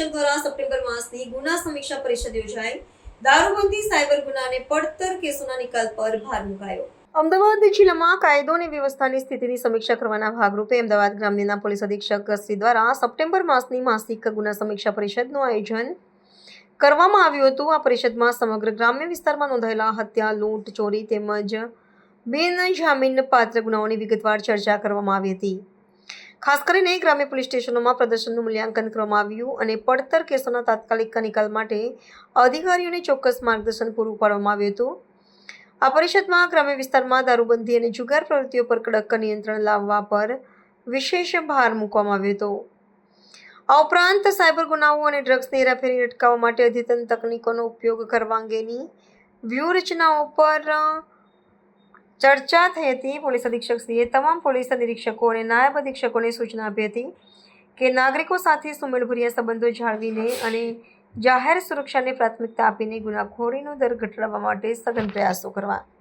અધિક્ષક દ્વારા સપ્ટેમ્બર માસની ગુના સમીક્ષા પરિષદ યોજાઈ. દારૂબંધી, સાયબર ગુના અને પડતર કેસોના નિકાલ પર ભાર મુકાયો. અમદાવાદ જિલ્લામાં કાયદો અને વ્યવસ્થાની સ્થિતિની સમીક્ષા કરવાના ભાગરૂપે અમદાવાદ ગ્રામ્યના પોલીસ અધિક્ષક શ્રી દ્વારા સપ્ટેમ્બર માસની માસિક ગુના સમીક્ષા પરિષદનું આયોજન કરવામાં આવ્યું હતું. આ પરિષદમાં સમગ્ર ગ્રામ્ય વિસ્તારમાં નોંધાયેલા હત્યા, લૂંટ, ચોરી તેમજ બિનજામીનપાત્ર ગુનાઓની વિગતવાર ચર્ચા કરવામાં આવી હતી. ખાસ કરીને ગ્રામ્ય પોલીસ સ્ટેશનોમાં પ્રદર્શનનું મૂલ્યાંકન કરવામાં આવ્યું અને પડતર કેસોના તાત્કાલિક નિકાલ માટે અધિકારીઓને ચોક્કસ માર્ગદર્શન પૂરું પાડવામાં આવ્યું હતું. આ પરિષદમાં ગ્રામ્ય વિસ્તારમાં દારૂબંધી અને જુગાર પ્રવૃત્તિઓ પર કડક નિયંત્રણ લાવવા પર વિશેષ ભાર મૂકવામાં આવ્યો હતો. આ ઉપરાંત સાયબર ગુનાઓ અને ડ્રગ્સની હેરાફેરી અટકાવવા માટે અદ્યતન તકનીકોનો ઉપયોગ કરવા અંગેની વ્યૂહરચનાઓ પર ચર્ચા થઈ હતી. પોલીસ અધિક્ષકશ્રીએ તમામ પોલીસ નિરીક્ષકો અને નાયબ અધિક્ષકોને સૂચના આપી હતી કે નાગરિકો સાથે સુમેળભર્યા સંબંધો જાળવીને અને જાહેર સુરક્ષાને પ્રાથમિકતા આપીને ગુનાખોરીનો દર ઘટાડવા માટે સઘન પ્રયાસો કરવા.